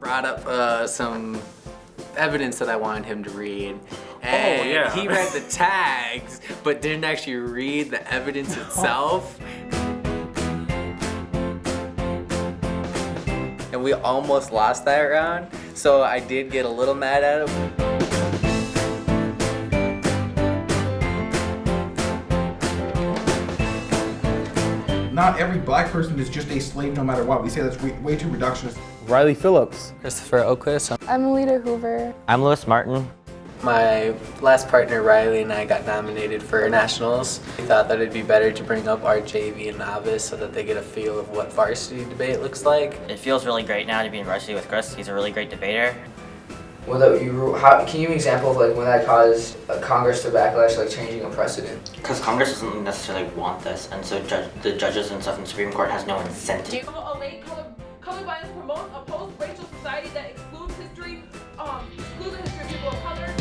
brought up some evidence that I wanted him to read. And he read the tags, but didn't actually read the evidence itself. And we almost lost that round, so I did get a little mad at him. Not every black person is just a slave no matter what. We say that's way too reductionist. Riley Phillips. Christopher Oquist. I'm Alita Hoover. I'm Lewis Martin. My last partner, Riley, and I got nominated for nationals. We thought that it'd be better to bring up our JV and novice so that they get a feel of what varsity debate looks like. It feels really great now to be in varsity with Chris. He's a really great debater. Can you give me an example of like when that caused Congress to backlash, like changing a precedent? Because Congress doesn't necessarily want this, and so the judges and stuff in the Supreme Court has no incentive. Do you await colorblindness promote a post-racial society that excludes the history of people of color?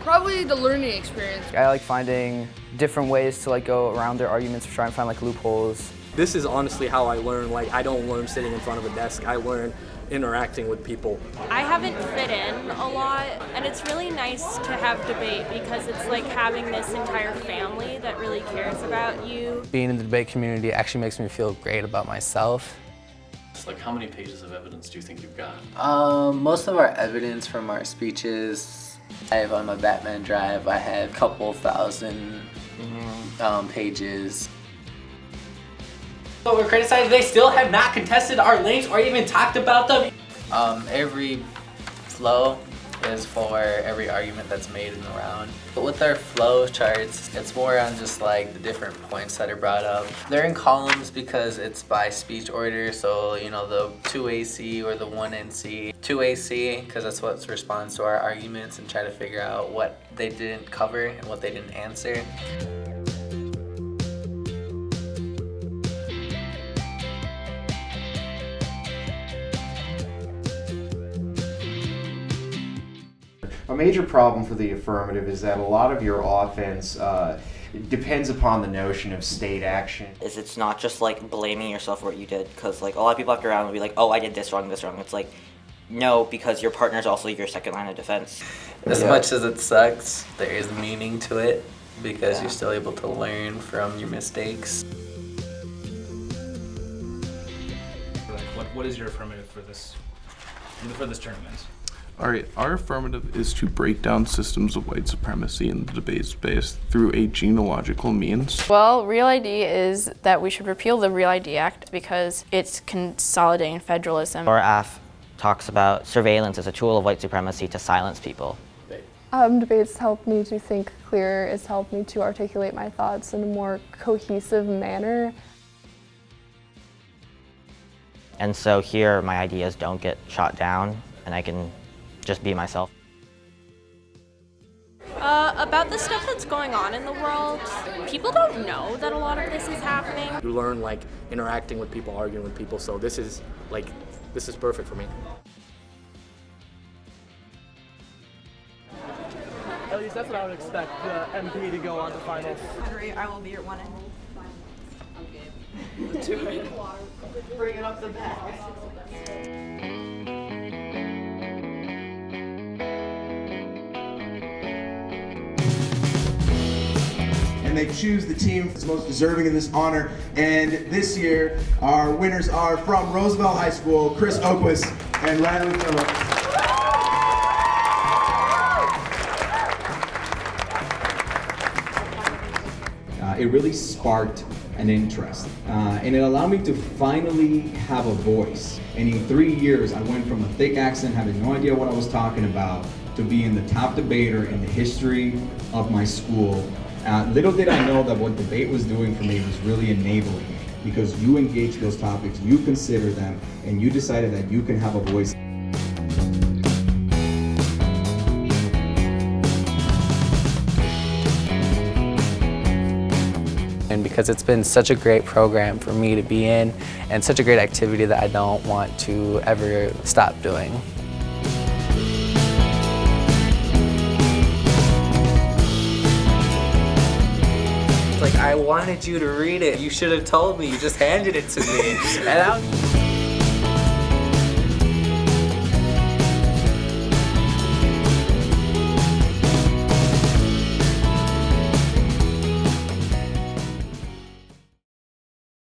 Probably the learning experience. I like finding different ways to like go around their arguments, try and find like loopholes. This is honestly how I learn. Like, I don't learn sitting in front of a desk. I learn interacting with people. I haven't fit in a lot, and it's really nice to have debate because it's like having this entire family that really cares about you. Being in the debate community actually makes me feel great about myself. Like, how many pages of evidence do you think you've got? Most of our evidence from our speeches, I have on my Batman drive, I have a couple thousand pages. But we're criticized, they still have not contested our links or even talked about them. Every flow is for every argument that's made in the round. But with our flow charts, it's more on just like the different points that are brought up. They're in columns because it's by speech order, so you know, the 2AC or the 1NC. 2AC, because that's what responds to our arguments and try to figure out what they didn't cover and what they didn't answer. A major problem for the affirmative is that a lot of your offense depends upon the notion of state action. It's not just like blaming yourself for what you did, because like a lot of people after around will be like, oh, I did this wrong. It's like, no, because your partner's also your second line of defense. As much as it sucks, there is meaning to it because you're still able to learn from your mistakes. What is your affirmative for this tournament? All right, our affirmative is to break down systems of white supremacy in the debate space through a genealogical means. Well, Real ID is that we should repeal the Real ID Act because it's consolidating federalism. Or AF talks about surveillance as a tool of white supremacy to silence people. Debates help me to think clearer. It's helped me to articulate my thoughts in a more cohesive manner. And so here, my ideas don't get shot down, and I can just be myself. About the stuff that's going on in the world, people don't know that a lot of this is happening. You learn like interacting with people, arguing with people, so this is perfect for me. At least that's what I would expect the MP to go on to finals. I will be your one and I'm good. Do it. bring it up the back. And they choose the team that's most deserving of this honor. And this year, our winners are from Roosevelt High School, Chris Oquist and Riley Phillips. It really sparked an interest, and it allowed me to finally have a voice. And in 3 years, I went from a thick accent, having no idea what I was talking about, to being the top debater in the history of my school. Little did I know that what debate was doing for me was really enabling me, because you engage those topics, you consider them, and you decided that you can have a voice. because it's been such a great program for me to be in and such a great activity that I don't want to ever stop doing. Like, I wanted you to read it. You should have told me. You just handed it to me. And